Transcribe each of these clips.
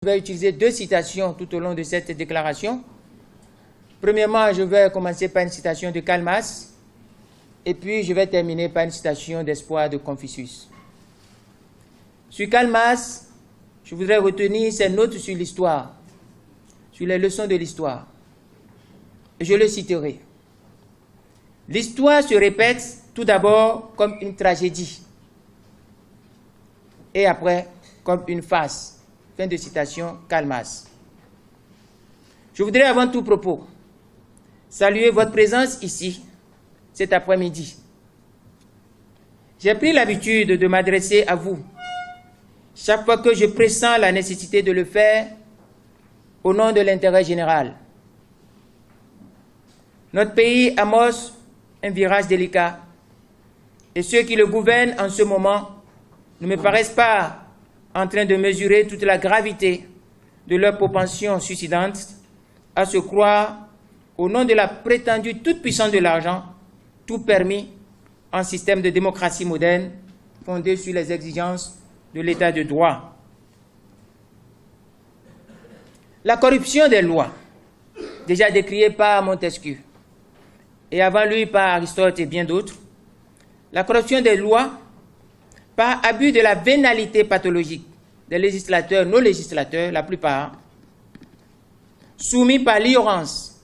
Je vais utiliser deux citations tout au long de cette déclaration. Premièrement, je vais commencer par une citation de Karl Marx, et puis je vais terminer par une citation d'Espoir de Confucius. Sur Karl Marx, je voudrais retenir ses notes sur l'histoire, sur les leçons de l'histoire. Et je le citerai. L'histoire se répète tout d'abord comme une tragédie, et après comme une farce. Fin de citation, Karl Marx. Je voudrais avant tout propos saluer votre présence ici cet après-midi. J'ai pris l'habitude de m'adresser à vous chaque fois que je pressens la nécessité de le faire au nom de l'intérêt général. Notre pays amorce un virage délicat et ceux qui le gouvernent en ce moment ne me paraissent pas en train de mesurer toute la gravité de leur propension suicidante à se croire, au nom de la prétendue toute-puissance de l'argent, tout permis en système de démocratie moderne fondé sur les exigences de l'état de droit. La corruption des lois, déjà décriée par Montesquieu, et avant lui par Aristote et bien d'autres, la corruption des lois par abus de la vénalité pathologique des législateurs, nos législateurs, la plupart, soumis par l'ignorance,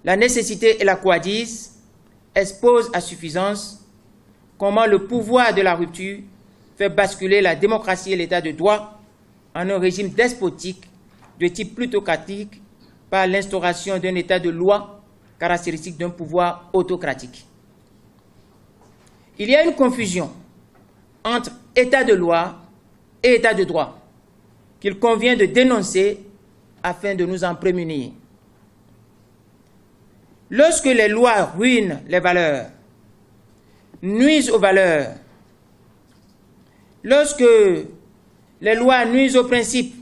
la nécessité et la coadice, exposent à suffisance comment le pouvoir de la rupture fait basculer la démocratie et l'état de droit en un régime despotique de type plutocratique par l'instauration d'un état de loi caractéristique d'un pouvoir autocratique. Il y a une confusion entre état de loi et état de droit qu'il convient de dénoncer afin de nous en prémunir. Lorsque les lois ruinent les valeurs, nuisent aux valeurs, lorsque les lois nuisent aux principes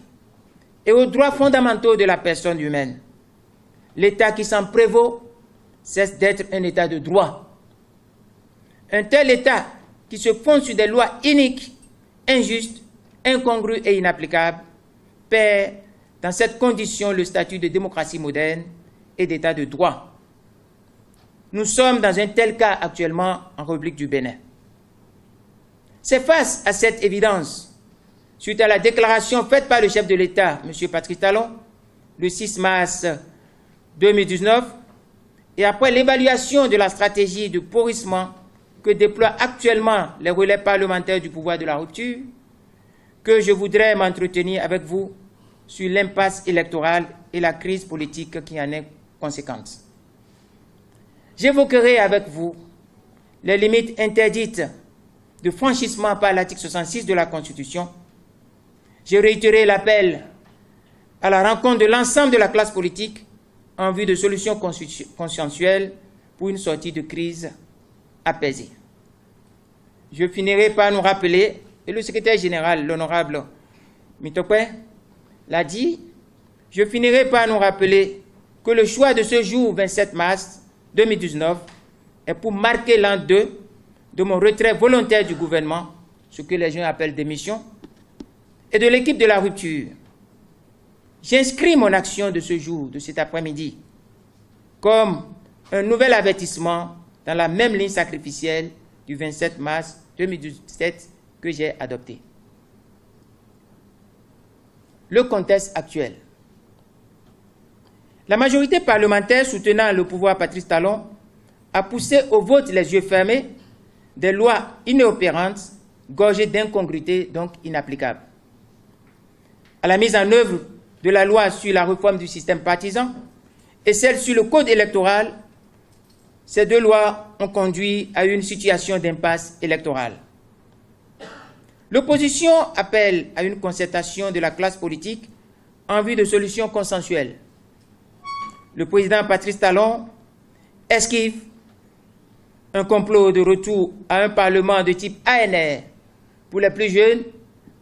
et aux droits fondamentaux de la personne humaine, l'État qui s'en prévaut cesse d'être un État de droit. Un tel État qui se fonde sur des lois iniques, injustes, incongrues et inapplicables, perd dans cette condition le statut de démocratie moderne et d'état de droit. Nous sommes dans un tel cas actuellement en République du Bénin. C'est face à cette évidence, suite à la déclaration faite par le chef de l'État, M. Patrice Talon, le 6 mars 2019, et après l'évaluation de la stratégie de pourrissement que déploient actuellement les relais parlementaires du pouvoir de la rupture, que je voudrais m'entretenir avec vous sur l'impasse électorale et la crise politique qui en est conséquente. J'évoquerai avec vous les limites interdites de franchissement par l'article 66 de la Constitution. Je réitérerai l'appel à la rencontre de l'ensemble de la classe politique en vue de solutions consensuelles pour une sortie de crise apaisée. Je finirai par nous rappeler, et le secrétaire général, l'honorable Mitokwe, l'a dit, je finirai par nous rappeler que le choix de ce jour, 27 mars 2019, est pour marquer l'an 2 de mon retrait volontaire du gouvernement, ce que les gens appellent démission, et de l'équipe de la rupture. J'inscris mon action de ce jour, de cet après-midi, comme un nouvel avertissement dans la même ligne sacrificielle du 27 mars 2017 que j'ai adopté. Le contexte actuel. La majorité parlementaire soutenant le pouvoir Patrice Talon a poussé au vote les yeux fermés des lois inopérantes, gorgées d'incongruités, donc inapplicables. À la mise en œuvre de la loi sur la réforme du système partisan et celle sur le code électoral, ces deux lois ont conduit à une situation d'impasse électorale. L'opposition appelle à une concertation de la classe politique en vue de solutions consensuelles. Le président Patrice Talon esquive un complot de retour à un parlement de type ANR pour les plus jeunes,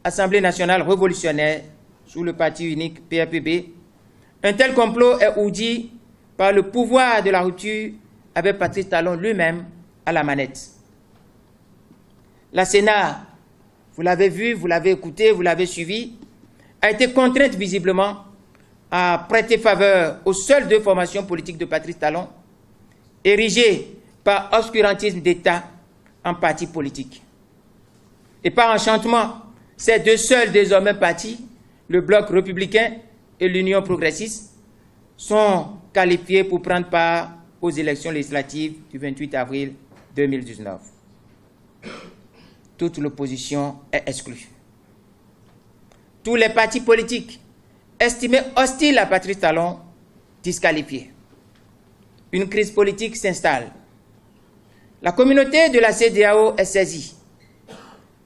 Assemblée nationale révolutionnaire, sous le parti unique PRPB. Un tel complot est ourdi par le pouvoir de la rupture avec Patrice Talon lui-même à la manette. La Sénat, vous l'avez vu, vous l'avez écouté, vous l'avez suivi, a été contrainte visiblement à prêter faveur aux seules deux formations politiques de Patrice Talon, érigées par obscurantisme d'État en parti politique. Et par enchantement, ces deux seuls désormais partis, le Bloc républicain et l'Union progressiste, sont qualifiés pour prendre part aux élections législatives du 28 avril 2019. Toute l'opposition est exclue. Tous les partis politiques estimés hostiles à Patrice Talon, disqualifiés. Une crise politique s'installe. La communauté de la CEDEAO est saisie.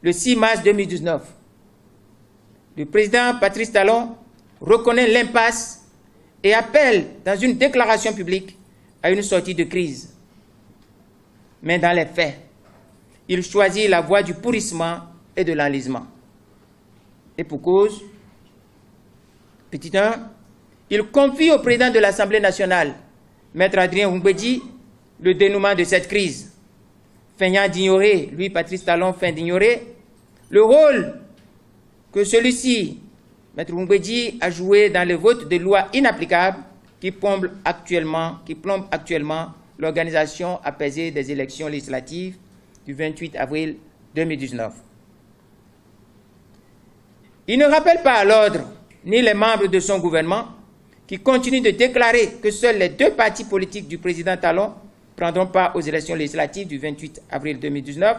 Le 6 mars 2019, le président Patrice Talon reconnaît l'impasse et appelle dans une déclaration publique à une sortie de crise. Mais dans les faits, il choisit la voie du pourrissement et de l'enlisement. Et pour cause, petit 1, il confie au président de l'Assemblée nationale, Maître Adrien Oumbédi, le dénouement de cette crise, feignant d'ignorer, lui Patrice Talon feint d'ignorer, le rôle que celui-ci, Maître Oumbédi, a joué dans le vote de lois inapplicables qui plombe actuellement l'organisation apaisée des élections législatives du 28 avril 2019. Il ne rappelle pas à l'ordre ni les membres de son gouvernement qui continuent de déclarer que seuls les deux partis politiques du président Talon prendront part aux élections législatives du 28 avril 2019.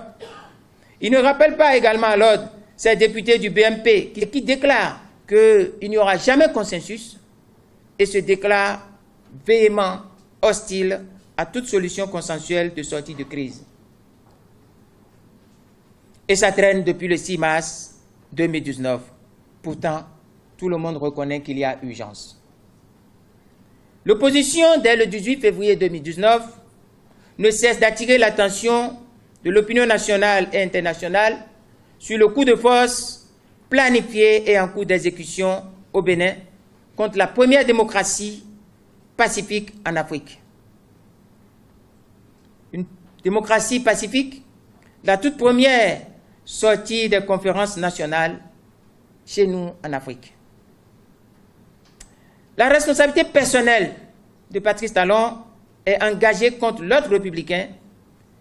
Il ne rappelle pas également à l'ordre ces députés du BMP qui déclarent qu'il n'y aura jamais consensus et se déclarent véhément hostiles à toute solution consensuelle de sortie de crise. Et ça traîne depuis le 6 mars 2019. Pourtant, tout le monde reconnaît qu'il y a urgence. L'opposition, dès le 18 février 2019, ne cesse d'attirer l'attention de l'opinion nationale et internationale sur le coup de force planifié et en cours d'exécution au Bénin contre la première démocratie pacifique en Afrique. Une démocratie pacifique, la toute première sortie des conférences nationales chez nous en Afrique. La responsabilité personnelle de Patrice Talon est engagée contre l'ordre républicain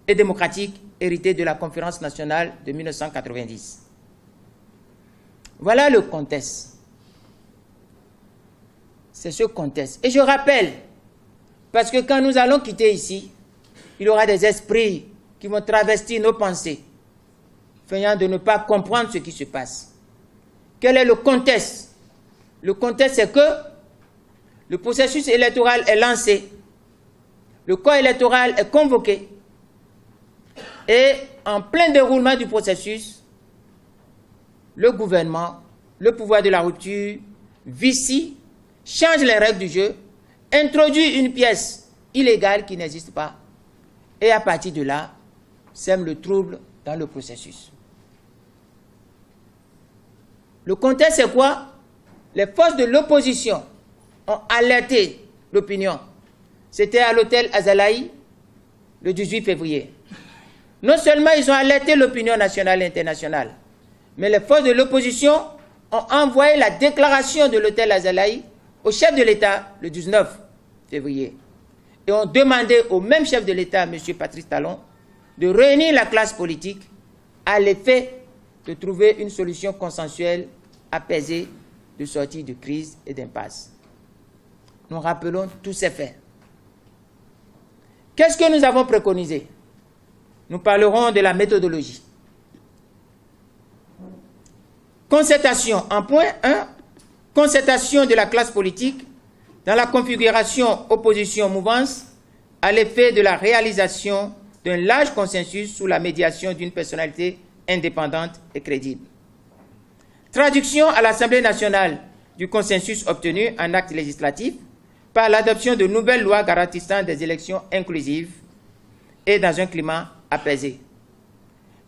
et démocratique hérité de la conférence nationale de 1990. Voilà le contexte. C'est ce contexte. Et je rappelle, parce que quand nous allons quitter ici, il y aura des esprits qui vont travestir nos pensées, feignant de ne pas comprendre ce qui se passe. Quel est le contexte? Le contexte, c'est que le processus électoral est lancé, le corps électoral est convoqué, et en plein déroulement du processus, le gouvernement, le pouvoir de la rupture, vicie, change les règles du jeu, introduit une pièce illégale qui n'existe pas, et à partir de là, sème le trouble dans le processus. Le contexte, c'est quoi? Les forces de l'opposition ont alerté l'opinion. C'était à l'hôtel Azalaï, le 18 février. Non seulement ils ont alerté l'opinion nationale et internationale, mais les forces de l'opposition ont envoyé la déclaration de l'hôtel Azalaï au chef de l'État le 19 février. Et ont demandé au même chef de l'État, M. Patrice Talon, de réunir la classe politique à l'effet de trouver une solution consensuelle, apaisée, de sortie de crise et d'impasse. Nous rappelons tous ces faits. Qu'est-ce que nous avons préconisé? Nous parlerons de la méthodologie. Concertation, en point 1, concertation de la classe politique dans la configuration opposition-mouvance à l'effet de la réalisation d'un large consensus sous la médiation d'une personnalité indépendante et crédible. Traduction à l'Assemblée nationale du consensus obtenu en acte législatif par l'adoption de nouvelles lois garantissant des élections inclusives et dans un climat apaisé.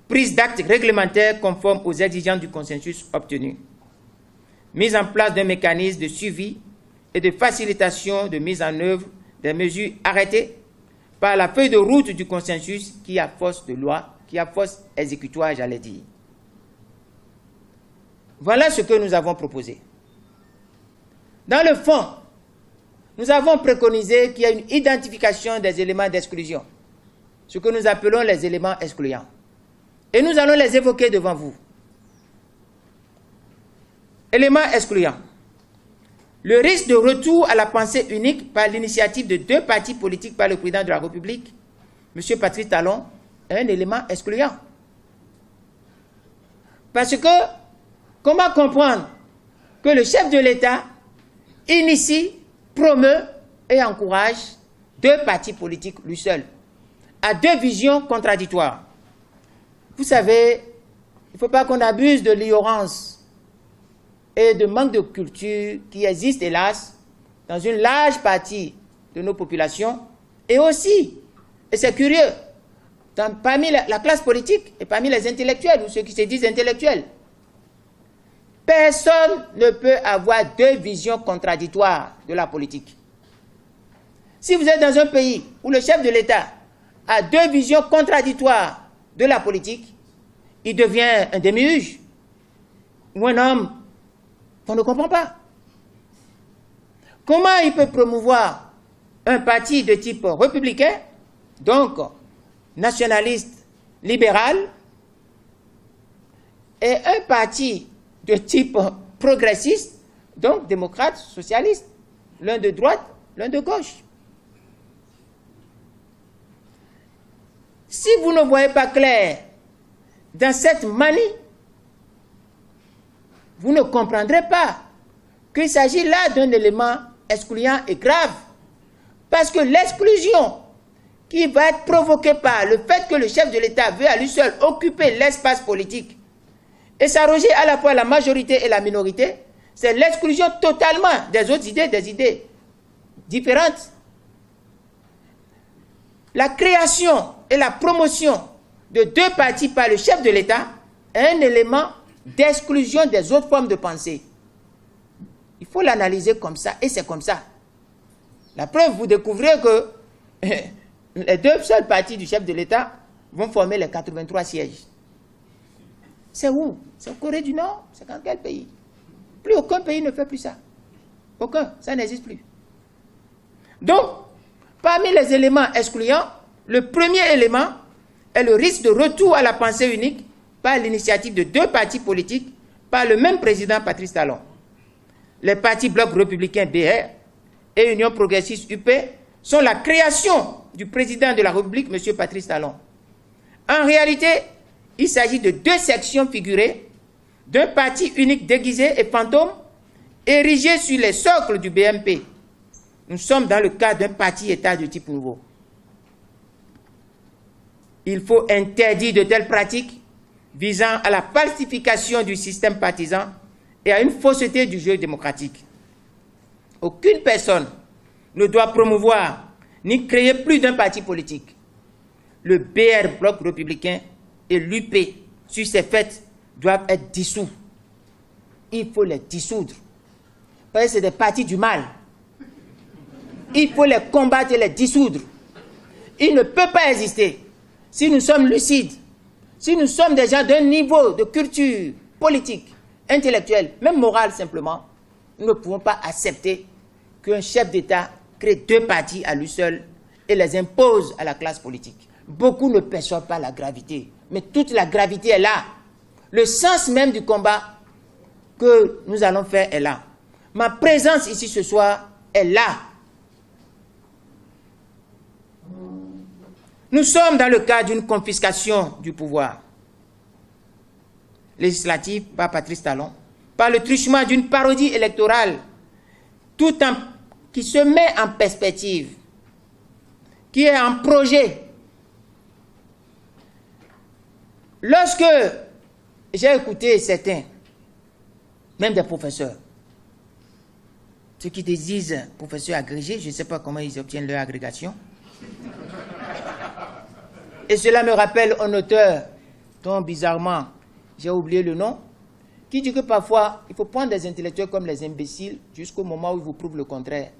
Prise d'actes réglementaires conformes aux exigences du consensus obtenu. Mise en place d'un mécanisme de suivi et de facilitation de mise en œuvre des mesures arrêtées par la feuille de route du consensus qui a force de loi, qui a force exécutoire, j'allais dire. Voilà ce que nous avons proposé. Dans le fond, nous avons préconisé qu'il y ait une identification des éléments d'exclusion, ce que nous appelons les éléments excluants. Et nous allons les évoquer devant vous. Éléments excluants. Le risque de retour à la pensée unique par l'initiative de 2 partis politiques par le président de la République, M. Patrice Talon, est un élément excluant. Parce que, comment comprendre que le chef de l'État initie, promeut et encourage 2 partis politiques lui seul, à 2 visions contradictoires? Vous savez, il ne faut pas qu'on abuse de l'ignorance et de manque de culture qui existe, hélas, dans une large partie de nos populations, et aussi, et c'est curieux, parmi la classe politique et parmi les intellectuels, ou ceux qui se disent intellectuels. Personne ne peut avoir 2 visions contradictoires de la politique. Si vous êtes dans un pays où le chef de l'État a 2 visions contradictoires de la politique, il devient un démiurge ou un homme qu'on ne comprend pas. Comment il peut promouvoir un parti de type républicain, donc nationaliste, libéral, et un parti de type progressiste, donc démocrate, socialiste, l'un de droite, l'un de gauche? Si vous ne voyez pas clair dans cette manie, vous ne comprendrez pas qu'il s'agit là d'un élément excluant et grave. Parce que l'exclusion qui va être provoquée par le fait que le chef de l'État veut à lui seul occuper l'espace politique et s'arroger à la fois la majorité et la minorité, c'est l'exclusion totalement des autres idées, des idées différentes. La création et la promotion de 2 partis par le chef de l'État est un élément d'exclusion des autres formes de pensée. Il faut l'analyser comme ça, et c'est comme ça. La preuve, vous découvrez que les 2 seuls partis du chef de l'État vont former les 83 sièges. C'est où? C'est en Corée du Nord? C'est dans quel pays? Plus aucun pays ne fait plus ça. Aucun, ça n'existe plus. Donc, parmi les éléments excluants, le premier élément est le risque de retour à la pensée unique par l'initiative de 2 partis politiques par le même président Patrice Talon. Les partis Bloc républicain BR et Union progressiste UP sont la création du président de la République, M. Patrice Talon. En réalité, il s'agit de 2 sections figurées d'un parti unique déguisé et fantôme érigé sur les socles du BMP. Nous sommes dans le cadre d'un parti-État de type nouveau. Il faut interdire de telles pratiques visant à la falsification du système partisan et à une fausseté du jeu démocratique. Aucune personne ne doit promouvoir ni créer plus d'un parti politique. Le BR Bloc républicain et l'UP, sur ces faits, doivent être dissous. Il faut les dissoudre. Parce que c'est des partis du mal. Il faut les combattre et les dissoudre. Il ne peut pas exister. Si nous sommes lucides, si nous sommes des gens d'un niveau de culture politique, intellectuelle, même morale simplement, nous ne pouvons pas accepter qu'un chef d'État crée 2 partis à lui seul et les impose à la classe politique. Beaucoup ne perçoivent pas la gravité, mais toute la gravité est là. Le sens même du combat que nous allons faire est là. Ma présence ici ce soir est là. Nous sommes dans le cadre d'une confiscation du pouvoir législatif par Patrice Talon, par le truchement d'une parodie électorale qui se met en perspective, qui est en projet. Lorsque j'ai écouté certains, même des professeurs, ceux qui disent professeurs agrégés, je ne sais pas comment ils obtiennent leur agrégation, et cela me rappelle un auteur dont bizarrement j'ai oublié le nom, qui dit que parfois il faut prendre des intellectuels comme les imbéciles jusqu'au moment où ils vous prouvent le contraire,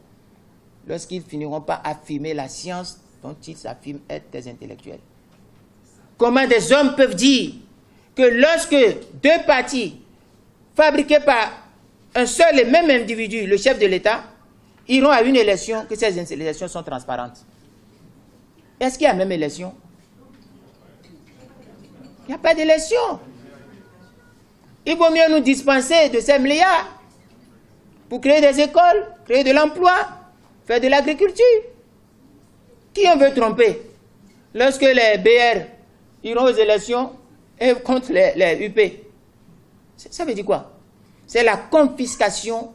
lorsqu'ils finiront par affirmer la science dont ils s'affirment être des intellectuels. Comment des hommes peuvent dire que lorsque 2 partis fabriqués par un seul et même individu, le chef de l'État, iront à une élection, que ces élections sont transparentes. Est-ce qu'il y a même élection? Il n'y a pas d'élection. Il vaut mieux nous dispenser de ces milliards pour créer des écoles, créer de l'emploi, faire de l'agriculture. Qui on veut tromper? Lorsque les BR iront aux élections et contre les UP. Ça veut dire quoi? C'est la confiscation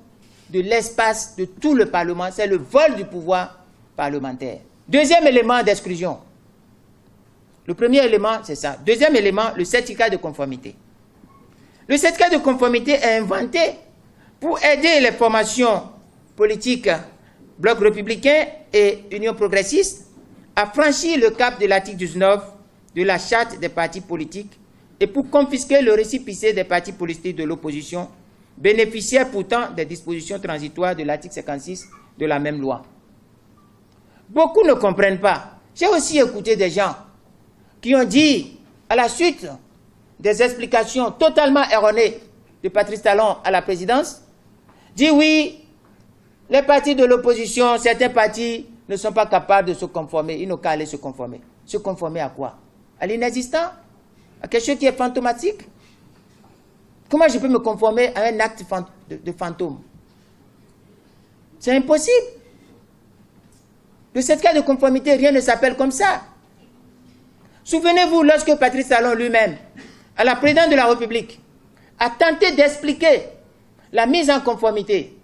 de l'espace de tout le Parlement, c'est le vol du pouvoir parlementaire. Deuxième élément d'exclusion. Le premier élément, c'est ça. Deuxième élément, le certificat de conformité. Le certificat de conformité est inventé pour aider les formations politiques, Bloc républicain et Union progressiste, à franchir le cap de l'article 19 de la charte des partis politiques et pour confisquer le récépissé des partis politiques de l'opposition, bénéficiaires pourtant des dispositions transitoires de l'article 56 de la même loi. Beaucoup ne comprennent pas. J'ai aussi écouté des gens qui ont dit, à la suite des explications totalement erronées de Patrice Talon à la présidence, dit oui, les partis de l'opposition, certains partis ne sont pas capables de se conformer, ils n'ont qu'à aller se conformer. Se conformer à quoi? À l'inexistant? À quelque chose qui est fantomatique? Comment je peux me conformer à un acte de fantôme? C'est impossible. Le certificat de conformité, rien ne s'appelle comme ça. Souvenez-vous, lorsque Patrice Talon lui-même, à la présidence de la République, a tenté d'expliquer la mise en conformité.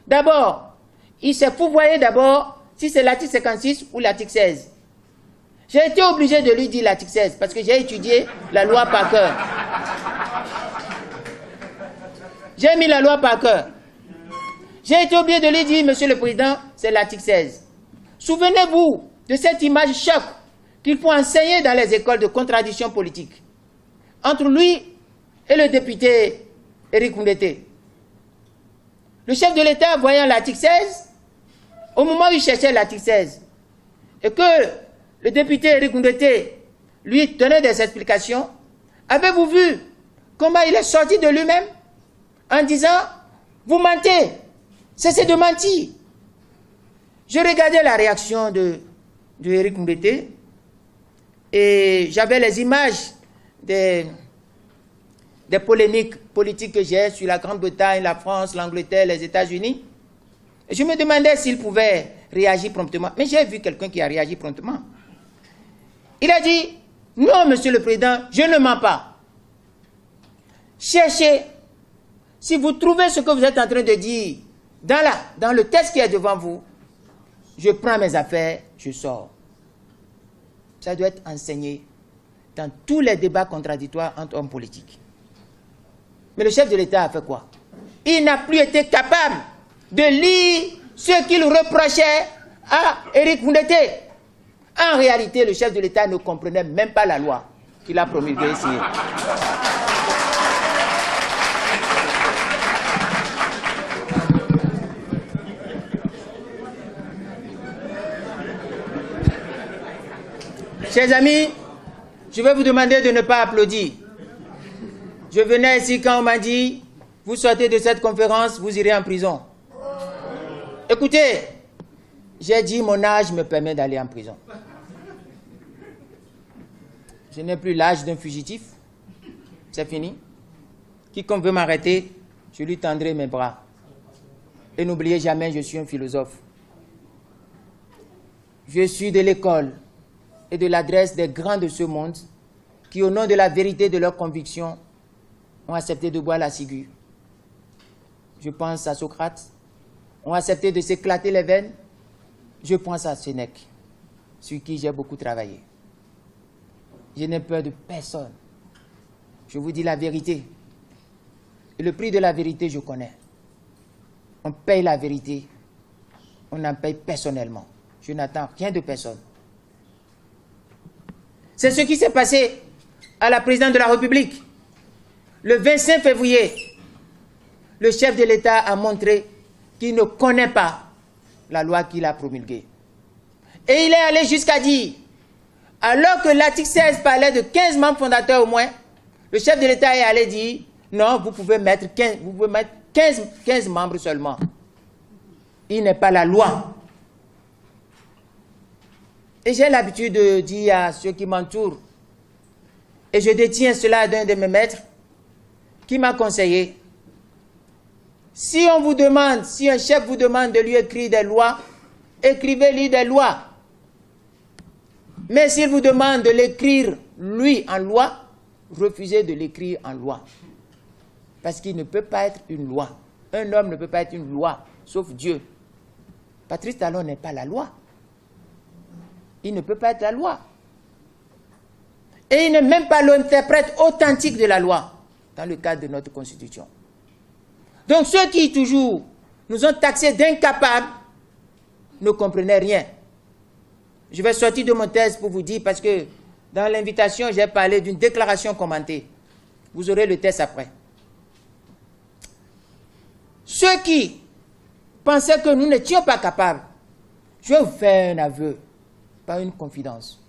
D'abord, il s'est fourvoyé d'abord si c'est l'article 56 ou l'article 16. J'ai été obligé de lui dire l'article 16 parce que j'ai étudié la loi par cœur. J'ai mis la loi par cœur. J'ai été obligé de lui dire, Monsieur le Président, c'est l'article 16. Souvenez-vous de cette image choc qu'il faut enseigner dans les écoles de contradiction politique entre lui et le député Éric Koundété. Le chef de l'État, voyant l'article 16, au moment où il cherchait l'article 16, et que le député Éric Koundété lui donnait des explications, avez-vous vu comment il est sorti de lui-même en disant « Vous mentez, cessez de mentir ». Je regardais la réaction de Éric Koundété et j'avais les images des polémiques politiques que j'ai sur la Grande-Bretagne, la France, l'Angleterre, les États-Unis. Et je me demandais s'il pouvait réagir promptement. Mais j'ai vu quelqu'un qui a réagi promptement. Il a dit, non, Monsieur le Président, je ne mens pas. Cherchez. Si vous trouvez ce que vous êtes en train de dire dans le texte qui est devant vous, je prends mes affaires, je sors. Ça doit être enseigné dans tous les débats contradictoires entre hommes politiques. Mais le chef de l'État a fait quoi? Il n'a plus été capable de lire ce qu'il reprochait à Éric Koundété. En réalité, le chef de l'État ne comprenait même pas la loi qu'il a promulguée ici. Chers amis, je vais vous demander de ne pas applaudir. Je venais ici quand on m'a dit, vous sortez de cette conférence, vous irez en prison. Écoutez, j'ai dit mon âge me permet d'aller en prison. Je n'ai plus l'âge d'un fugitif. C'est fini. Quiconque veut m'arrêter, je lui tendrai mes bras. Et n'oubliez jamais, je suis un philosophe. Je suis de l'école et de l'adresse des grands de ce monde qui, au nom de la vérité de leurs convictions, ont accepté de boire la ciguë. Je pense à Socrate, ont accepté de s'éclater les veines. Je pense à Sénèque, sur qui j'ai beaucoup travaillé. Je n'ai peur de personne. Je vous dis la vérité. Et le prix de la vérité, je connais. On paye la vérité. On n'en paye personnellement. Je n'attends rien de personne. C'est ce qui s'est passé à la présidente de la République. Le 25 février, le chef de l'État a montré qu'il ne connaît pas la loi qu'il a promulguée. Et il est allé jusqu'à dire, alors que l'article 16 parlait de 15 membres fondateurs au moins, le chef de l'État est allé dire, non, vous pouvez mettre 15 membres seulement. Il n'est pas la loi. Et j'ai l'habitude de dire à ceux qui m'entourent, et je détiens cela d'un de mes maîtres, qui m'a conseillé, si on vous demande, si un chef vous demande de lui écrire des lois, écrivez-lui des lois. Mais s'il vous demande de l'écrire, lui, en loi, refusez de l'écrire en loi. Parce qu'il ne peut pas être une loi. Un homme ne peut pas être une loi, sauf Dieu. Patrice Talon n'est pas la loi. Il ne peut pas être la loi. Et il n'est même pas l'interprète authentique de la loi, dans le cadre de notre Constitution. Donc ceux qui toujours nous ont taxés d'incapables ne comprenaient rien. Je vais sortir de mon thèse pour vous dire, parce que dans l'invitation, j'ai parlé d'une déclaration commentée. Vous aurez le texte après. Ceux qui pensaient que nous n'étions pas capables, je vais vous faire un aveu, pas une confidence.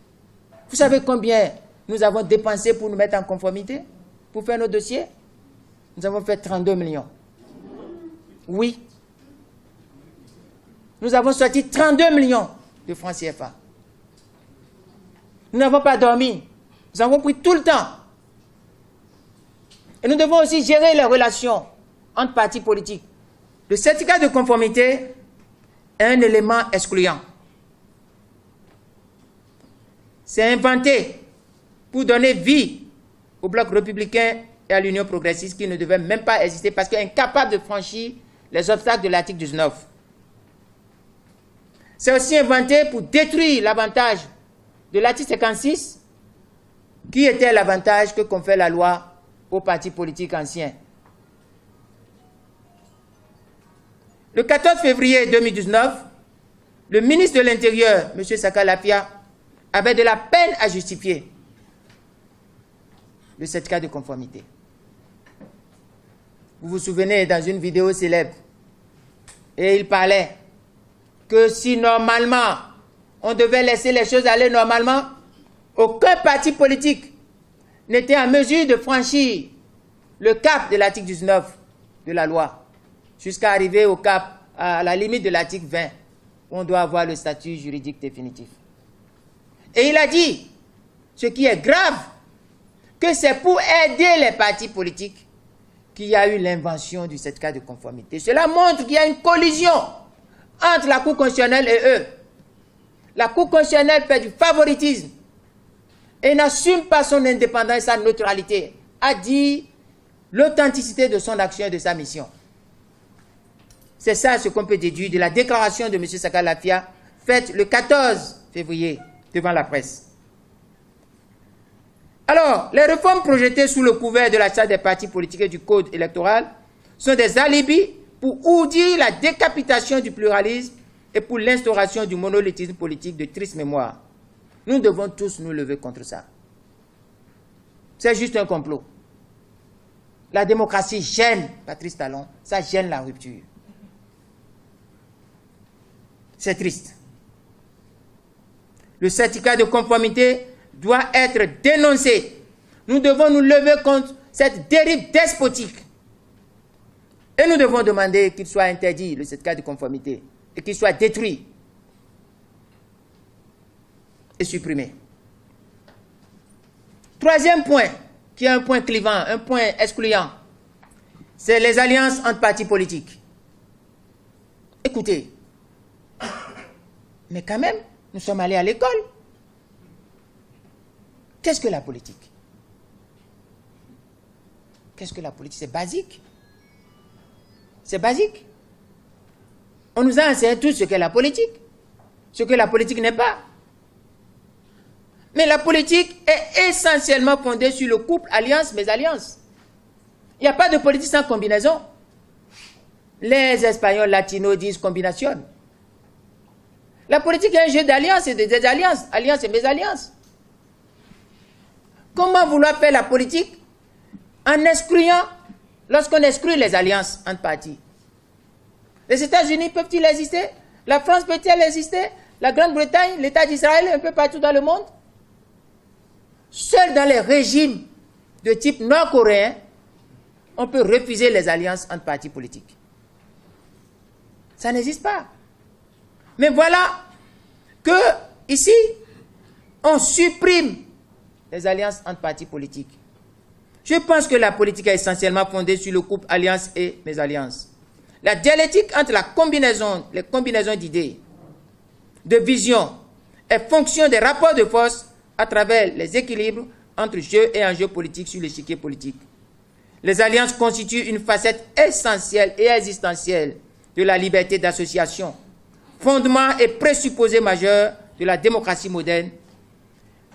Vous savez combien nous avons dépensé pour nous mettre en conformité, pour faire nos dossiers? Nous avons fait 32 millions. Oui. Nous avons sorti 32 millions de francs CFA. Nous n'avons pas dormi. Nous avons pris tout le temps. Et nous devons aussi gérer les relations entre partis politiques. Le certificat de conformité est un élément excluant. C'est inventé pour donner vie au Bloc républicain et à l'Union progressiste qui ne devaient même pas exister parce qu'incapable de franchir les obstacles de l'article 19. C'est aussi inventé pour détruire l'avantage de l'article 56 qui était l'avantage que confère la loi aux partis politiques anciens. Le 14 février 2019, le ministre de l'Intérieur, M. Saka Lapia, avait de la peine à justifier le certificat de conformité. Vous vous souvenez, dans une vidéo célèbre, et il parlait que si normalement on devait laisser les choses aller normalement, aucun parti politique n'était en mesure de franchir le cap de l'article 19 de la loi, jusqu'à arriver au cap, à la limite de l'article 20, où on doit avoir le statut juridique définitif. Et il a dit, ce qui est grave, que c'est pour aider les partis politiques qu'il y a eu l'invention du certificat de conformité. Cela montre qu'il y a une collision entre la Cour constitutionnelle et eux. La Cour constitutionnelle fait du favoritisme et n'assume pas son indépendance et sa neutralité, a dit l'authenticité de son action et de sa mission. C'est ça ce qu'on peut déduire de la déclaration de M. Saka Lapia faite le 14 février devant la presse. Alors, les réformes projetées sous le couvert de la charte des partis politiques et du code électoral sont des alibis pour ourdir la décapitation du pluralisme et pour l'instauration du monolithisme politique de triste mémoire. Nous devons tous nous lever contre ça. C'est juste un complot. La démocratie gêne, Patrice Talon, ça gêne la rupture. C'est triste. Le certificat de conformité doit être dénoncé. Nous devons nous lever contre cette dérive despotique. Et nous devons demander qu'il soit interdit, le certificat de conformité, et qu'il soit détruit et supprimé. Troisième point, qui est un point clivant, un point excluant, c'est les alliances entre partis politiques. Écoutez, mais quand même, nous sommes allés à l'école. Qu'est-ce que la politique? Qu'est-ce que la politique? C'est basique. C'est basique. On nous a enseigné tout ce qu'est la politique, ce que la politique n'est pas. Mais la politique est essentiellement fondée sur le couple alliance-mésalliance. Il n'y a pas de politique sans combinaison. Les Espagnols latinos disent combination. La politique est un jeu d'alliances et de désalliances, alliances et mésalliances. Comment vouloir faire la politique en excluant, lorsqu'on exclut les alliances entre partis? Les États-Unis peuvent-ils exister? La France peut-elle exister? La Grande-Bretagne, l'État d'Israël, un peu partout dans le monde? Seuls dans les régimes de type nord-coréen, on peut refuser les alliances entre partis politiques. Ça n'existe pas. Mais voilà que, ici, on supprime les alliances entre partis politiques. Je pense que la politique est essentiellement fondée sur le couple alliance et mésalliance. La dialectique entre les combinaisons d'idées, de visions, est fonction des rapports de force à travers les équilibres entre jeu et enjeux politiques sur l'échiquier politique. Les alliances constituent une facette essentielle et existentielle de la liberté d'association, fondement et présupposé majeur de la démocratie moderne.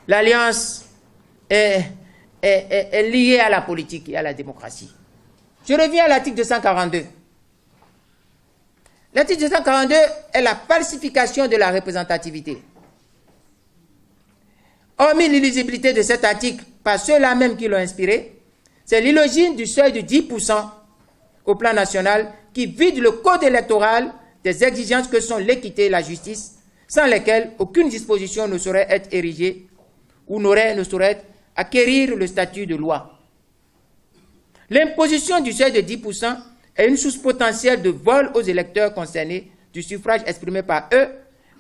L'alliance est liée à la politique et à la démocratie. Je reviens à l'article 242. L'article 242 est la falsification de la représentativité. Hormis l'illisibilité de cet article par ceux-là même qui l'ont inspiré, c'est l'illogine du seuil de 10% au plan national qui vide le code électoral des exigences que sont l'équité et la justice, sans lesquelles aucune disposition ne saurait être érigée ou ne saurait acquérir le statut de loi. L'imposition du seuil de 10% est une source potentielle de vol aux électeurs concernés du suffrage exprimé par eux,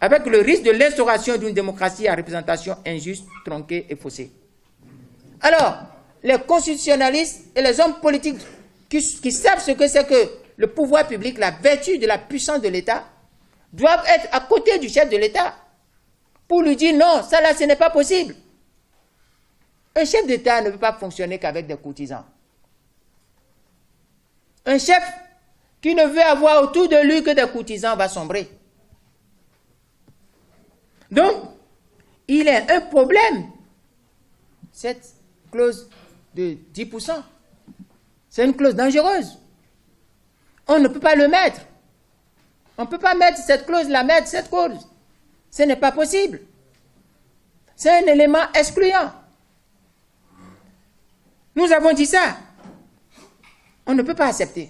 avec le risque de l'instauration d'une démocratie à représentation injuste, tronquée et faussée. Alors, les constitutionnalistes et les hommes politiques qui savent ce que c'est que le pouvoir public, la vertu de la puissance de l'État, doivent être à côté du chef de l'État pour lui dire non, ça là, ce n'est pas possible. Un chef d'État ne peut pas fonctionner qu'avec des courtisans. Un chef qui ne veut avoir autour de lui que des courtisans va sombrer. Donc, il y a un problème. Cette clause de 10%, c'est une clause dangereuse. On ne peut pas le mettre. On ne peut pas mettre cette clause-là, mettre cette clause. Ce n'est pas possible. C'est un élément excluant. Nous avons dit ça. On ne peut pas accepter.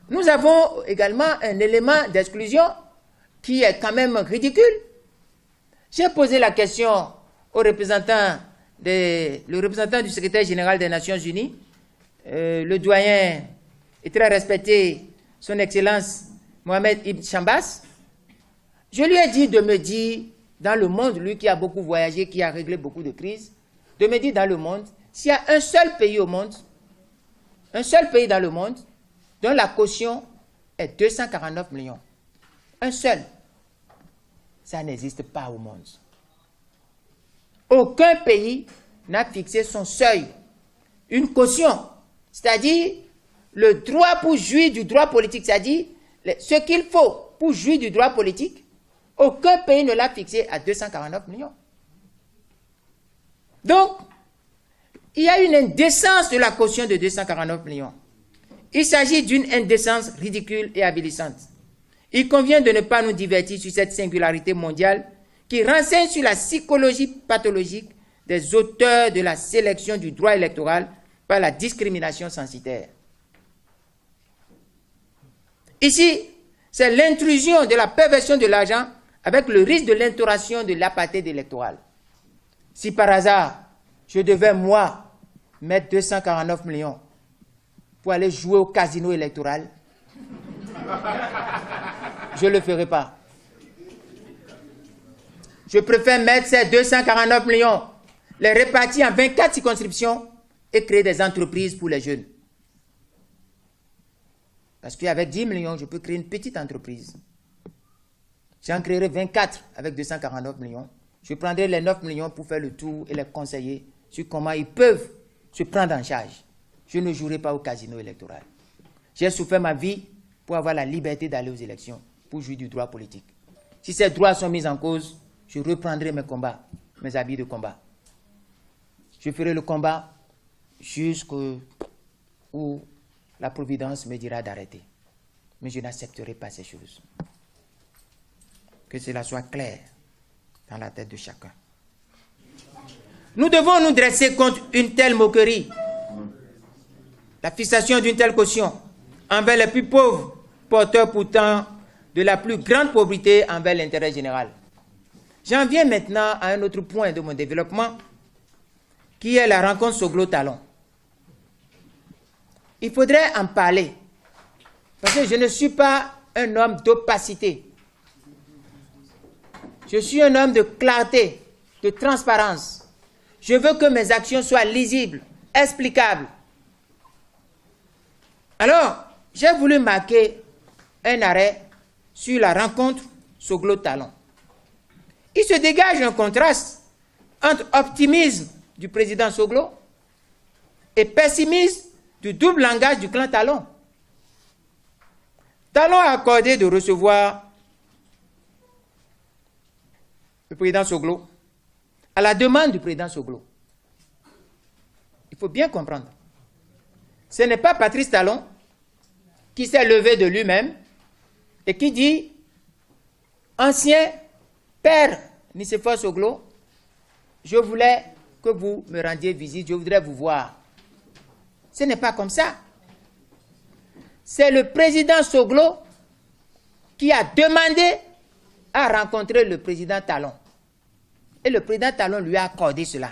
Nous avons également un élément d'exclusion qui est quand même ridicule. J'ai posé la question au représentant du secrétaire général des Nations Unies, le doyen et très respecté, son Excellence Mohamed Ibn Chambas. Je lui ai dit de me dire, dans le monde, lui qui a beaucoup voyagé, qui a réglé beaucoup de crises, de me dire dans le monde, s'il y a un seul pays au monde, un seul pays dans le monde, dont la caution est 249 millions. Un seul. Ça n'existe pas au monde. Aucun pays n'a fixé son seuil, une caution, c'est-à-dire le droit pour jouir du droit politique, c'est-à-dire ce qu'il faut pour jouir du droit politique, aucun pays ne l'a fixé à 249 millions. Donc, il y a une indécence de la caution de 249 millions. Il s'agit d'une indécence ridicule et avilissante. Il convient de ne pas nous divertir sur cette singularité mondiale qui renseigne sur la psychologie pathologique des auteurs de la sélection du droit électoral par la discrimination censitaire. Ici, c'est l'intrusion de la perversion de l'argent avec le risque de l'instauration de l'apartheid électoral. Si par hasard, je devais, moi, mettre 249 millions pour aller jouer au casino électoral, je ne le ferai pas. Je préfère mettre ces 249 millions, les répartir en 24 circonscriptions et créer des entreprises pour les jeunes. Parce qu'avec 10 millions, je peux créer une petite entreprise. J'en créerai 24 avec 249 millions. Je prendrai les 9 millions pour faire le tour et les conseiller sur comment ils peuvent se prendre en charge. Je ne jouerai pas au casino électoral. J'ai souffert ma vie pour avoir la liberté d'aller aux élections, pour jouir du droit politique. Si ces droits sont mis en cause, je reprendrai mes combats, mes habits de combat. Je ferai le combat jusqu'où la Providence me dira d'arrêter. Mais je n'accepterai pas ces choses. Que cela soit clair dans la tête de chacun. Nous devons nous dresser contre une telle moquerie. La fixation d'une telle caution envers les plus pauvres, porteurs pourtant de la plus grande pauvreté envers l'intérêt général. J'en viens maintenant à un autre point de mon développement, qui est la rencontre Soglo-Talon. il faudrait en parler. Parce que je ne suis pas un homme d'opacité. Je suis un homme de clarté, de transparence. Je veux que mes actions soient lisibles, explicables. Alors, j'ai voulu marquer un arrêt sur la rencontre Soglo-Talon. Il se dégage un contraste entre optimisme du président Soglo et pessimisme du double langage du clan Talon. Talon a accordé de recevoir le président Soglo à la demande du président Soglo. Il faut bien comprendre. Ce n'est pas Patrice Talon qui s'est levé de lui-même et qui dit « Ancien père Nicéphore Soglo, je voulais que vous me rendiez visite, je voudrais vous voir. » Ce n'est pas comme ça. C'est le président Soglo qui a demandé à rencontrer le président Talon. Et le président Talon lui a accordé cela.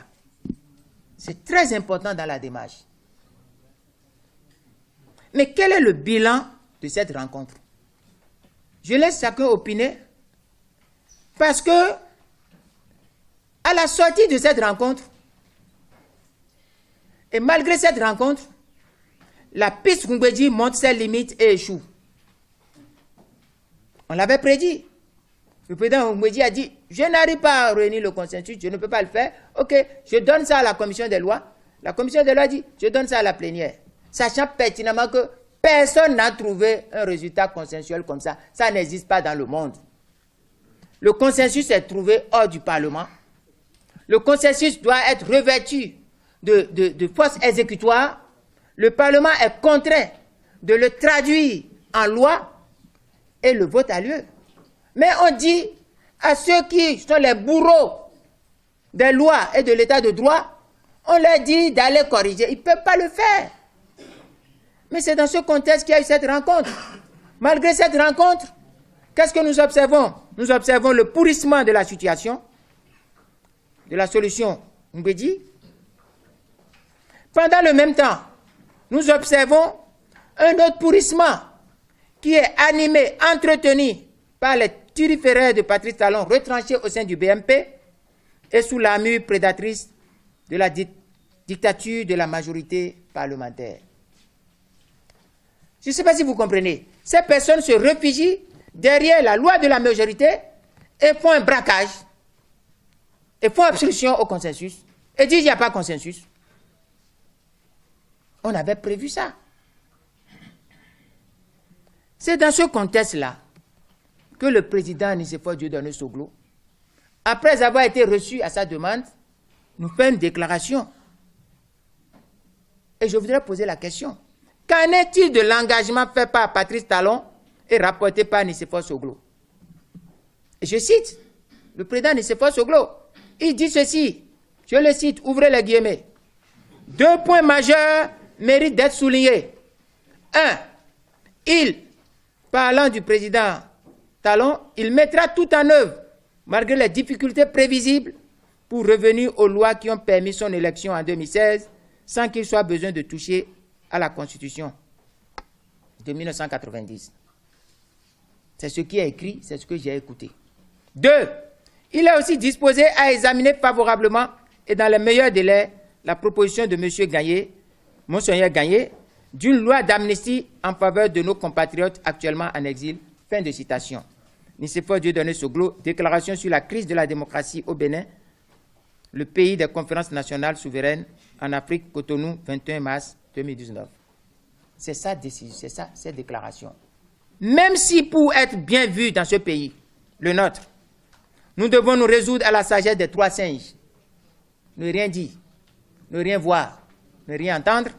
C'est très important dans la démarche. Mais quel est le bilan de cette rencontre? Je laisse chacun opiner parce que à la sortie de cette rencontre, et malgré cette rencontre, la piste Ngwedji monte ses limites et échoue. On l'avait prédit. Le président Ngwedji a dit, je n'arrive pas à réunir le consensus, je ne peux pas le faire. Ok, je donne ça à la commission des lois. La commission des lois dit, je donne ça à la plénière. Sachant pertinemment que personne n'a trouvé un résultat consensuel comme ça. Ça n'existe pas dans le monde. Le consensus est trouvé hors du Parlement. Le consensus doit être revêtu de force exécutoire. Le Parlement est contraint de le traduire en loi et le vote a lieu. Mais on dit à ceux qui sont les bourreaux des lois et de l'état de droit, on leur dit d'aller corriger. Ils ne peuvent pas le faire. Mais c'est dans ce contexte qu'il y a eu cette rencontre. Malgré cette rencontre, qu'est-ce que nous observons? Nous observons le pourrissement de la situation, de la solution Ngwedji. Pendant le même temps, nous observons un autre pourrissement qui est animé, entretenu par les turiféraires de Patrice Talon retranchés au sein du BMP et sous l'armure prédatrice de la dictature de la majorité parlementaire. Je ne sais pas si vous comprenez. Ces personnes se réfugient derrière la loi de la majorité et font un braquage et font obstruction au consensus et disent qu'il n'y a pas de consensus. On avait prévu ça. C'est dans ce contexte-là que le président Nicéphore Dieudonné Soglo, après avoir été reçu à sa demande, nous fait une déclaration. Et je voudrais poser la question. Qu'en est-il de l'engagement fait par Patrice Talon et rapporté par Nicéphore Soglo? Et je cite le président Nicéphore Soglo. Il dit ceci, je le cite, ouvrez les guillemets. 2 points majeurs méritent d'être soulignés. 1. Parlant du président Talon, il mettra tout en œuvre, malgré les difficultés prévisibles, pour revenir aux lois qui ont permis son élection en 2016, sans qu'il soit besoin de toucher à la Constitution de 1990. C'est ce qui est écrit, c'est ce que j'ai écouté. 2. Il est aussi disposé à examiner favorablement et dans les meilleurs délais la proposition de M. Gagné, Monseigneur Gagné, d'une loi d'amnistie en faveur de nos compatriotes actuellement en exil. Fin de citation. Nicéphore Dieudonné Soglo, déclaration sur la crise de la démocratie au Bénin, le pays des conférences nationales souveraines en Afrique, Cotonou, 21 mars 2019. C'est ça, c'est ça, cette déclaration. Même si pour être bien vu dans ce pays, le nôtre, nous devons nous résoudre à la sagesse des 3 singes. Ne rien dire, ne rien voir, ne rien entendre.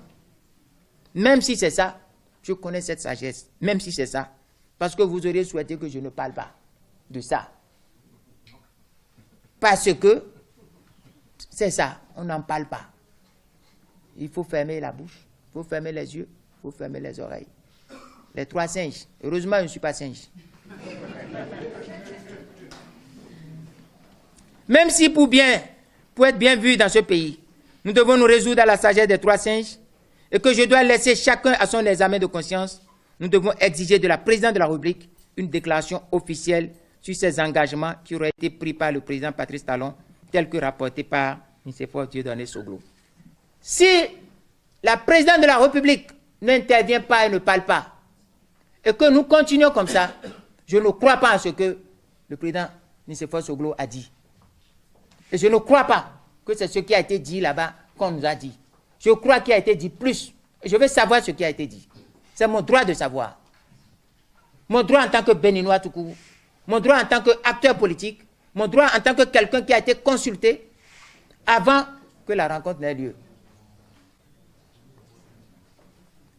Même si c'est ça, je connais cette sagesse, même si c'est ça, parce que vous auriez souhaité que je ne parle pas de ça. Parce que c'est ça, on n'en parle pas. Il faut fermer la bouche, il faut fermer les yeux, il faut fermer les oreilles. Les 3 singes. Heureusement, je ne suis pas singe. Même si pour être bien vu dans ce pays, nous devons nous résoudre à la sagesse des 3 singes, et que je dois laisser chacun à son examen de conscience, nous devons exiger de la présidente de la République une déclaration officielle sur ces engagements qui auraient été pris par le président Patrice Talon, tel que rapporté par Nicéphore Dieudonné Soglo. Si la présidente de la République n'intervient pas et ne parle pas, et que nous continuons comme ça, je ne crois pas à ce que le président Nicéphore Soglo a dit. Et je ne crois pas que c'est ce qui a été dit là-bas qu'on nous a dit. Je crois qu'il a été dit plus. Et je veux savoir ce qui a été dit. C'est mon droit de savoir. Mon droit en tant que Béninois tout court. Mon droit en tant qu'acteur politique. Mon droit en tant que quelqu'un qui a été consulté avant que la rencontre n'ait lieu.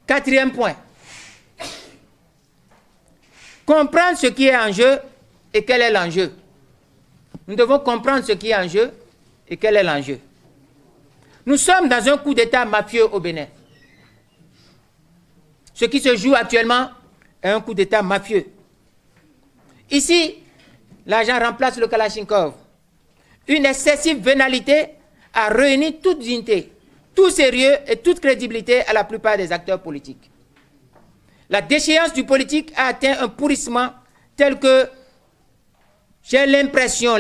Quatrième point. Comprendre ce qui est en jeu et quel est l'enjeu. Nous devons comprendre ce qui est en jeu et quel est l'enjeu. Nous sommes dans un coup d'État mafieux au Bénin. Ce qui se joue actuellement est un coup d'État mafieux. Ici, l'argent remplace le Kalachnikov. Une excessive vénalité a réuni toute dignité, tout sérieux et toute crédibilité à la plupart des acteurs politiques. La déchéance du politique a atteint un pourrissement tel que j'ai l'impression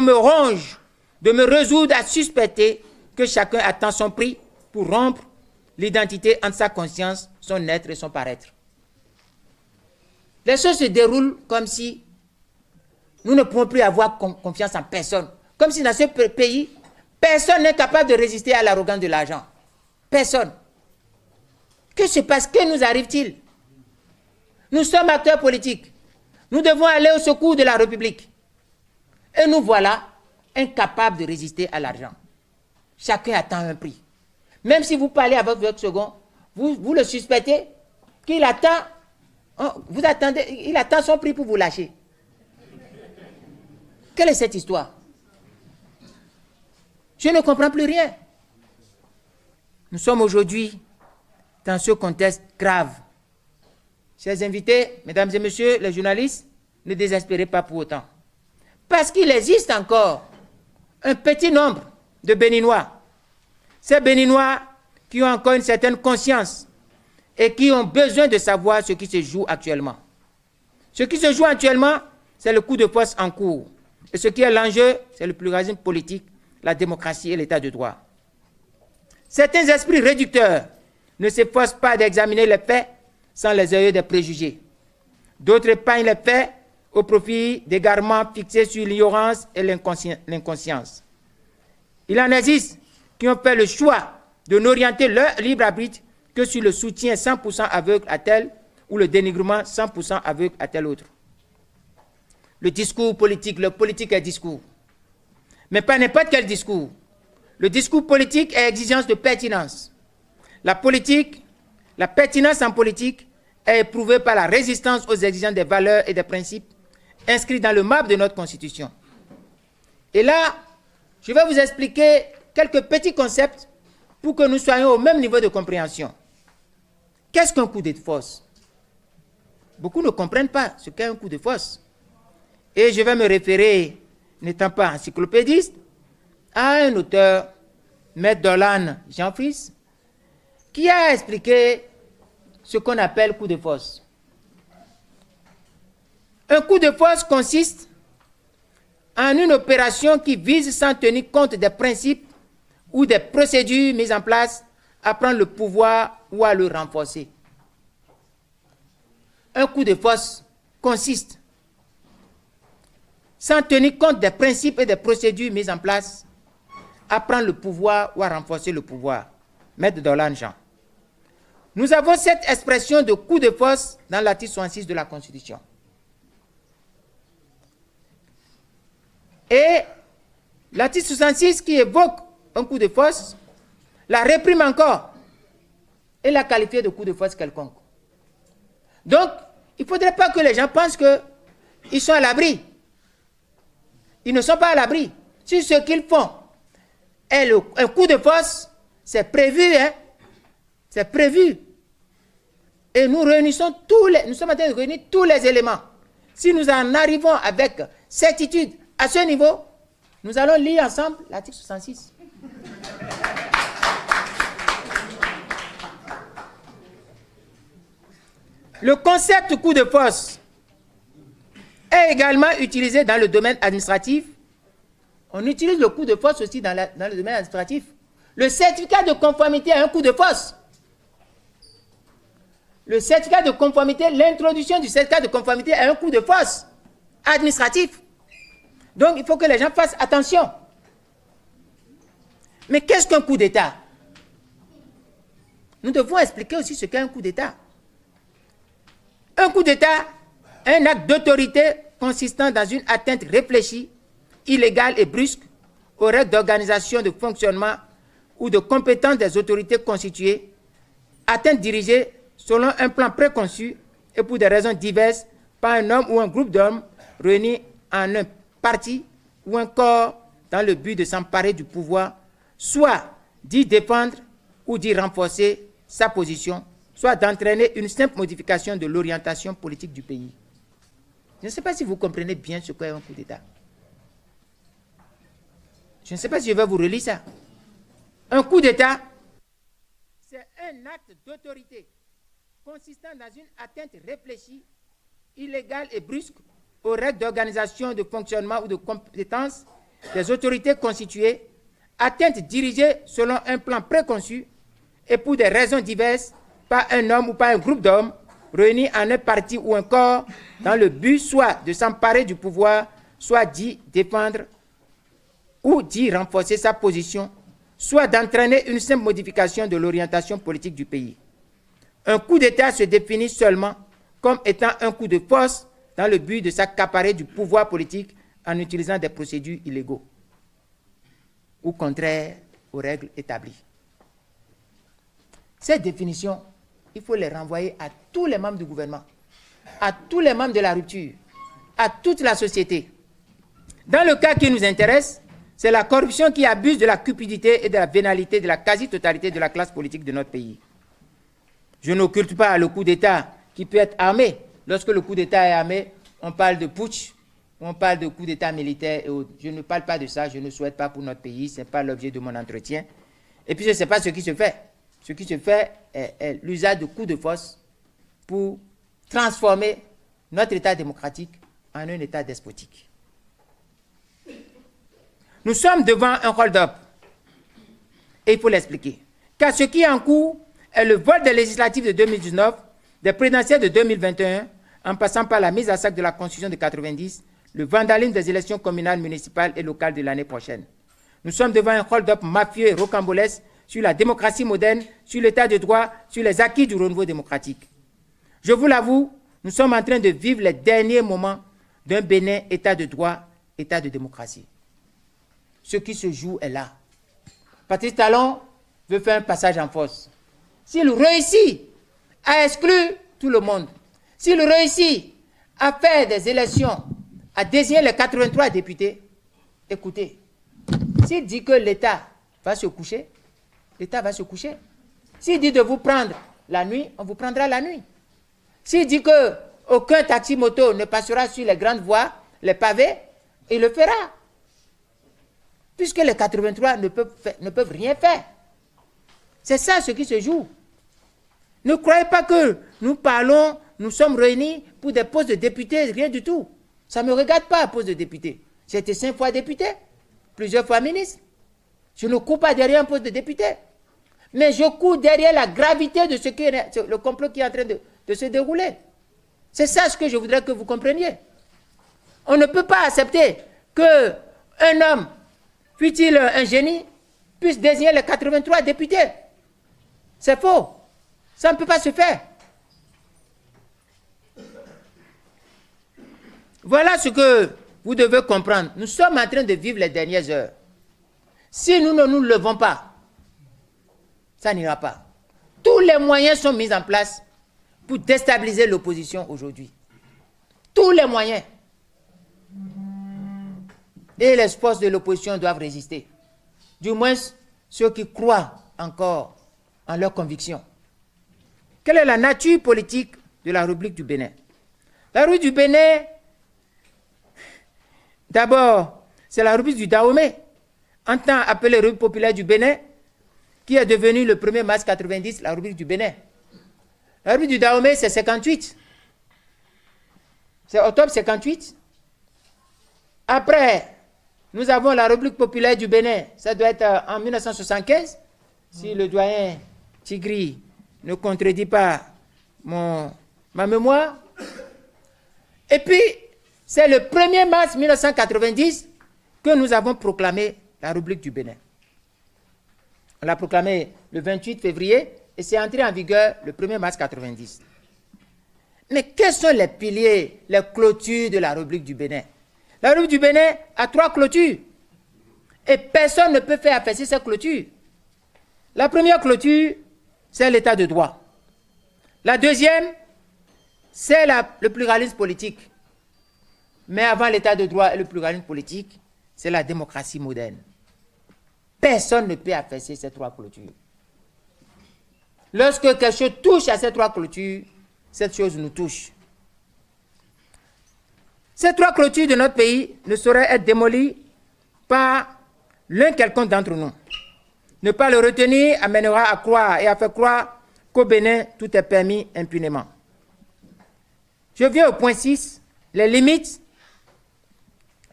me ronge de me résoudre à suspecter que chacun attend son prix pour rompre l'identité entre sa conscience, son être et son paraître. Les choses se déroulent comme si nous ne pouvons plus avoir confiance en personne. Comme si dans ce pays, personne n'est capable de résister à l'arrogance de l'argent. Personne. Que se passe? Que nous arrive-t-il? Nous sommes acteurs politiques. Nous devons aller au secours de la République. Et nous voilà incapables de résister à l'argent. Chacun attend un prix. Même si vous parlez avec votre second, vous le suspectez qu'il attend, il attend son prix pour vous lâcher. Quelle est cette histoire? Je ne comprends plus rien. Nous sommes aujourd'hui dans ce contexte grave. Chers invités, mesdames et messieurs les journalistes, ne désespérez pas pour autant. Parce qu'il existe encore un petit nombre de Béninois. Ces Béninois qui ont encore une certaine conscience et qui ont besoin de savoir ce qui se joue actuellement. Ce qui se joue actuellement, c'est le coup de force en cours. Et ce qui est l'enjeu, c'est le pluralisme politique, la démocratie et l'état de droit. Certains esprits réducteurs ne s'efforcent pas d'examiner les faits sans les yeux des préjugés. D'autres épargnent les faits au profit d'égarements fixés sur l'ignorance et l'inconscience. Il en existe qui ont fait le choix de n'orienter leur libre arbitre que sur le soutien 100% aveugle à tel ou le dénigrement 100% aveugle à tel autre. Le discours politique, le politique est discours. Mais pas n'importe quel discours. Le discours politique est exigence de pertinence. La pertinence en politique est éprouvée par la résistance aux exigences des valeurs et des principes inscrits dans le marbre de notre Constitution. Et là, je vais vous expliquer quelques petits concepts pour que nous soyons au même niveau de compréhension. Qu'est-ce qu'un coup de force? Beaucoup ne comprennent pas ce qu'est un coup de force. Et je vais me référer, n'étant pas encyclopédiste, à un auteur, Maître Dolan Jean-Fils, qui a expliqué ce qu'on appelle coup de force. Un coup de force consiste en une opération qui vise, sans tenir compte des principes ou des procédures mises en place, à prendre le pouvoir ou à le renforcer. Un coup de force consiste, sans tenir compte des principes et des procédures mises en place, à prendre le pouvoir ou à renforcer le pouvoir. Maître Dolan Jean. Nous avons cette expression de coup de force dans l'article 66 de la Constitution. Et l'article 66 qui évoque un coup de force, la réprime encore et la qualifie de coup de force quelconque. Donc, il ne faudrait pas que les gens pensent qu'ils sont à l'abri. Ils ne sont pas à l'abri. Si ce qu'ils font est un coup de force, c'est prévu, hein? C'est prévu. Et nous réunissons nous sommes en train de réunir tous les éléments. Si nous en arrivons avec certitude à ce niveau, nous allons lire ensemble l'article 66. Le concept coup de force est également utilisé dans le domaine administratif. On utilise le coup de force aussi dans le domaine administratif. Le certificat de conformité est un coup de force. Le certificat de conformité, l'introduction du certificat de conformité est un coup de force administratif. Donc, il faut que les gens fassent attention. Mais qu'est-ce qu'un coup d'État? Nous devons expliquer aussi ce qu'est un coup d'État. Un coup d'État est un acte d'autorité consistant dans une atteinte réfléchie, illégale et brusque aux règles d'organisation, de fonctionnement ou de compétence des autorités constituées, atteinte dirigée selon un plan préconçu et pour des raisons diverses par un homme ou un groupe d'hommes réunis en un parti ou un corps dans le but de s'emparer du pouvoir, soit d'y défendre ou d'y renforcer sa position, soit d'entraîner une simple modification de l'orientation politique du pays. Je ne sais pas si vous comprenez bien ce qu'est un coup d'État. Je ne sais pas si je vais vous relire ça. Un coup d'État, c'est un acte d'autorité consistant dans une atteinte réfléchie, illégale et brusque aux règles d'organisation, de fonctionnement ou de compétence des autorités constituées, atteinte dirigée selon un plan préconçu et pour des raisons diverses par un homme ou par un groupe d'hommes réunis en un parti ou un corps dans le but soit de s'emparer du pouvoir, soit d'y défendre ou d'y renforcer sa position, soit d'entraîner une simple modification de l'orientation politique du pays. Un coup d'État se définit seulement comme étant un coup de force dans le but de s'accaparer du pouvoir politique en utilisant des procédures illégaux ou contraires aux règles établies. Ces définitions, il faut les renvoyer à tous les membres du gouvernement, à tous les membres de la rupture, à toute la société. Dans le cas qui nous intéresse, c'est la corruption qui abuse de la cupidité et de la vénalité de la quasi-totalité de la classe politique de notre pays. Je n'occulte pas le coup d'État qui peut être armé. Lorsque le coup d'État est armé, on parle de putsch, on parle de coup d'État militaire et autres. Je ne parle pas de ça, je ne souhaite pas pour notre pays, ce n'est pas l'objet de mon entretien. Et puis je ne sais pas ce qui se fait. Ce qui se fait est l'usage de coups de force pour transformer notre État démocratique en un État despotique. Nous sommes devant un hold-up et il faut l'expliquer. Car ce qui est en cours est le vote des législatives de 2019, des présidentielles de 2021, en passant par la mise à sac de la Constitution de 90, le vandalisme des élections communales, municipales et locales de l'année prochaine. Nous sommes devant un hold-up mafieux et rocambolesque sur la démocratie moderne, sur l'état de droit, sur les acquis du renouveau démocratique. Je vous l'avoue, nous sommes en train de vivre les derniers moments d'un Bénin état de droit, état de démocratie. Ce qui se joue est là. Patrice Talon veut faire un passage en force. S'il réussit à exclure tout le monde, s'il réussit à faire des élections, à désigner les 83 députés, écoutez, s'il dit que l'État va se coucher, l'État va se coucher. S'il dit de vous prendre la nuit, on vous prendra la nuit. S'il dit qu'aucun taxi-moto ne passera sur les grandes voies, les pavés, il le fera. Puisque les 83 ne peuvent rien faire. C'est ça ce qui se joue. Ne croyez pas que nous parlons, nous sommes réunis pour des postes de députés, rien du tout. Ça ne me regarde pas un poste de député. J'ai été 5 fois député, plusieurs fois ministre. Je ne cours pas derrière un poste de député. Mais je cours derrière la gravité de le complot qui est en train de se dérouler. C'est ça ce que je voudrais que vous compreniez. On ne peut pas accepter qu'un homme, fût-il un génie, puisse désigner les 83 députés. C'est faux. Ça ne peut pas se faire. Voilà ce que vous devez comprendre. Nous sommes en train de vivre les dernières heures. Si nous ne nous levons pas, ça n'ira pas. Tous les moyens sont mis en place pour déstabiliser l'opposition aujourd'hui. Tous les moyens. Et les forces de l'opposition doivent résister. Du moins, ceux qui croient encore en leurs convictions. Quelle est la nature politique de la République du Bénin? La République du Bénin, d'abord, c'est la République du Dahomey, en temps appelée République populaire du Bénin, qui est devenue le 1er mars 90 la République du Bénin. La République du Dahomey, c'est 58. C'est octobre 58. Après, nous avons la République populaire du Bénin. Ça doit être en 1975. Si le doyen Tigri ne contredit pas ma mémoire. Et puis, c'est le 1er mars 1990 que nous avons proclamé la République du Bénin. On l'a proclamé le 28 février et c'est entré en vigueur le 1er mars 1990. Mais quels sont les piliers, les clôtures de la République du Bénin? La République du Bénin a 3 clôtures et personne ne peut faire affaisser ces clôtures. La première clôture, c'est l'état de droit. La deuxième, c'est le pluralisme politique. Mais avant l'état de droit et le pluralisme politique, c'est la démocratie moderne. Personne ne peut affaisser ces 3 clôtures. Lorsque quelque chose touche à ces 3 clôtures, cette chose nous touche. Ces 3 clôtures de notre pays ne sauraient être démolies par l'un quelconque d'entre nous. Ne pas le retenir amènera à croire et à faire croire qu'au Bénin, tout est permis impunément. Je viens au point 6, les limites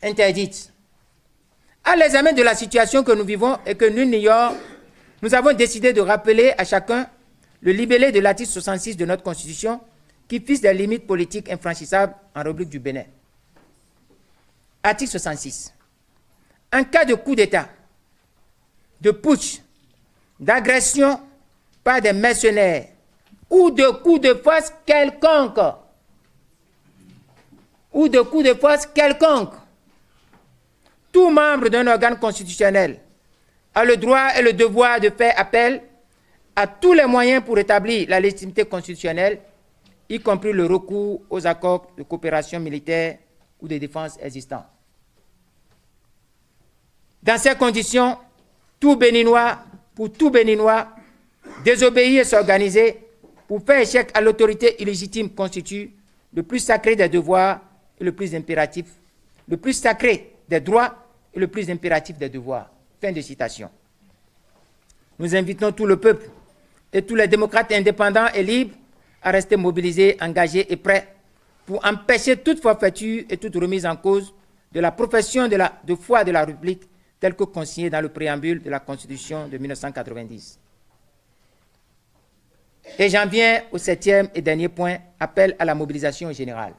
interdites. À l'examen de la situation que nous vivons et que nul n'ignore, nous avons décidé de rappeler à chacun le libellé de l'article 66 de notre Constitution qui fixe des limites politiques infranchissables en République du Bénin. Article 66. En cas de coup d'État, de putsch, d'agression par des mercenaires ou de coup de force quelconque, tout membre d'un organe constitutionnel a le droit et le devoir de faire appel à tous les moyens pour établir la légitimité constitutionnelle, y compris le recours aux accords de coopération militaire ou de défense existants. Dans ces conditions, tout Béninois, désobéir et s'organiser pour faire échec à l'autorité illégitime constitue le plus sacré des devoirs et le plus impératif, le plus sacré des droits et le plus impératif des devoirs. Fin de citation. Nous invitons tout le peuple et tous les démocrates indépendants et libres à rester mobilisés, engagés et prêts pour empêcher toute forfaiture et toute remise en cause de la profession de foi de la République telle que consignée dans le préambule de la Constitution de 1990. Et j'en viens au 7e et dernier point, appel à la mobilisation générale.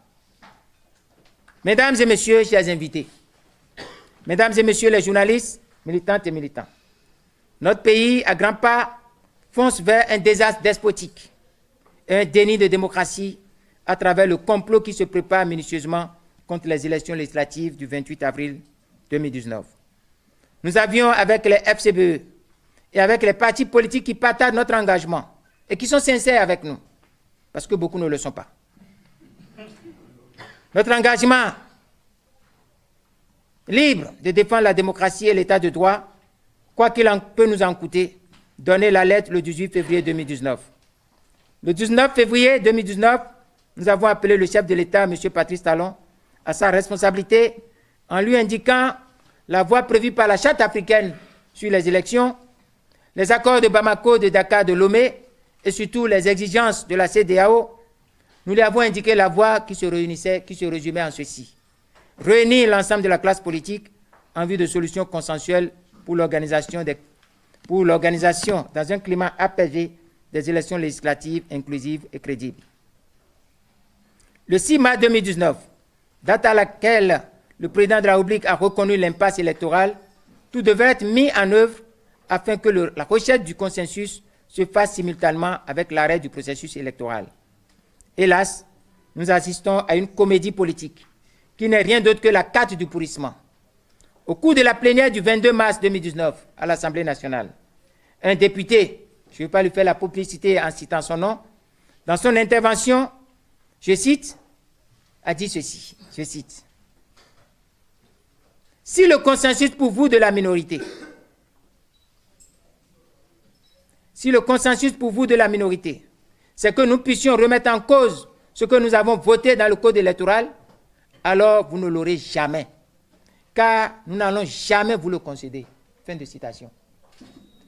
Mesdames et messieurs, chers invités, mesdames et messieurs les journalistes, militantes et militants, notre pays, à grands pas, fonce vers un désastre despotique et un déni de démocratie à travers le complot qui se prépare minutieusement contre les élections législatives du 28 avril 2019. Nous avions, avec les FCBE et avec les partis politiques qui partagent notre engagement et qui sont sincères avec nous, parce que beaucoup ne le sont pas, notre engagement libre de défendre la démocratie et l'état de droit, quoi qu'il peut nous en coûter, donner la lettre le 18 février 2019. Le 19 février 2019, nous avons appelé le chef de l'État, M. Patrice Talon, à sa responsabilité en lui indiquant la voie prévue par la Charte africaine sur les élections, les accords de Bamako, de Dakar, de Lomé et surtout les exigences de la CEDEAO. Nous lui avons indiqué la voie qui se résumait en ceci: réunir l'ensemble de la classe politique en vue de solutions consensuelles pour l'organisation dans un climat apaisé des élections législatives inclusives et crédibles. Le 6 mars 2019, date à laquelle le président de la République a reconnu l'impasse électorale, tout devait être mis en œuvre afin que la recherche du consensus se fasse simultanément avec l'arrêt du processus électoral. Hélas, nous assistons à une comédie politique qui n'est rien d'autre que la carte du pourrissement. Au cours de la plénière du 22 mars 2019 à l'Assemblée nationale, un député, je ne vais pas lui faire la publicité en citant son nom, dans son intervention, je cite, a dit ceci, je cite: « Si le consensus pour vous de la minorité, c'est que nous puissions remettre en cause ce que nous avons voté dans le code électoral, alors vous ne l'aurez jamais, car nous n'allons jamais vous le concéder. » Fin de citation.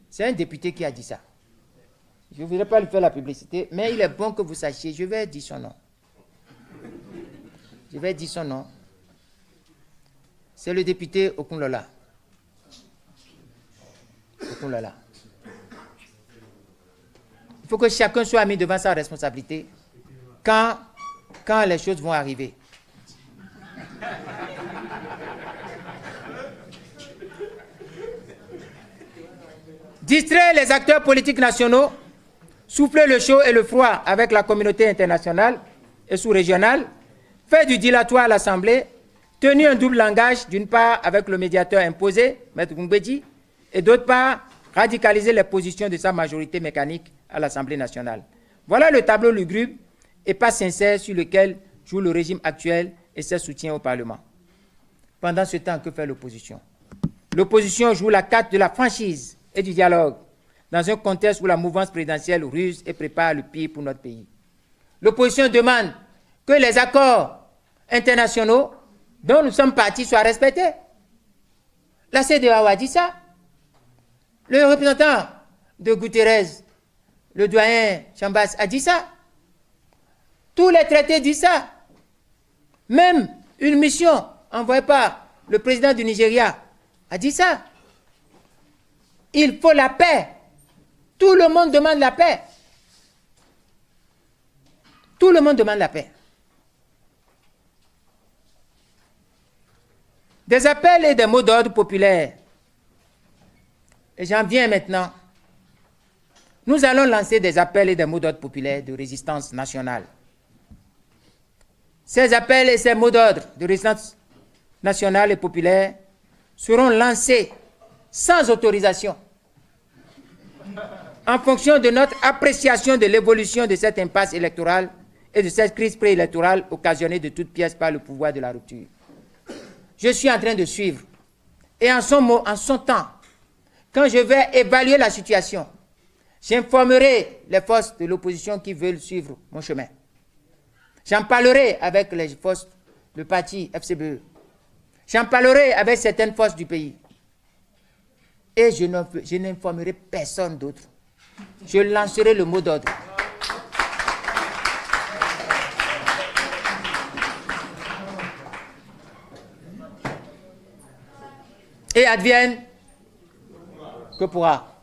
C'est un député qui a dit ça. Je ne voudrais pas lui faire la publicité, mais il est bon que vous sachiez, je vais dire son nom. Je vais dire son nom. C'est le député Okunlola. Okunlola. Il faut que chacun soit mis devant sa responsabilité quand les choses vont arriver. Distraire les acteurs politiques nationaux, souffler le chaud et le froid avec la communauté internationale et sous-régionale, faire du dilatoire à l'Assemblée, tenir un double langage, d'une part avec le médiateur imposé, Maître Goumbedji, et d'autre part, radicaliser les positions de sa majorité mécanique à l'Assemblée nationale. Voilà le tableau lugubre et pas sincère sur lequel joue le régime actuel et ses soutiens au Parlement. Pendant ce temps, que fait l'opposition? L'opposition joue la carte de la franchise et du dialogue dans un contexte où la mouvance présidentielle ruse et prépare le pire pour notre pays. L'opposition demande que les accords internationaux dont nous sommes partis soient respectés. La CEDEAO a dit ça. Le représentant de Guterres, le doyen Chambas, a dit ça. Tous les traités disent ça. Même une mission envoyée par le président du Nigeria a dit ça. Il faut la paix. Tout le monde demande la paix. Tout le monde demande la paix. Des appels et des mots d'ordre populaires. Et j'en viens maintenant. Nous allons lancer des appels et des mots d'ordre populaires de résistance nationale. Ces appels et ces mots d'ordre de résistance nationale et populaire seront lancés sans autorisation, en fonction de notre appréciation de l'évolution de cette impasse électorale et de cette crise préélectorale occasionnée de toutes pièces par le pouvoir de la rupture. Je suis en train de suivre, et en son temps, quand je vais évaluer la situation, j'informerai les forces de l'opposition qui veulent suivre mon chemin. J'en parlerai avec les forces du parti FCBE. J'en parlerai avec certaines forces du pays. Et je n'informerai personne d'autre. Je lancerai le mot d'ordre. Et advienne que pourra.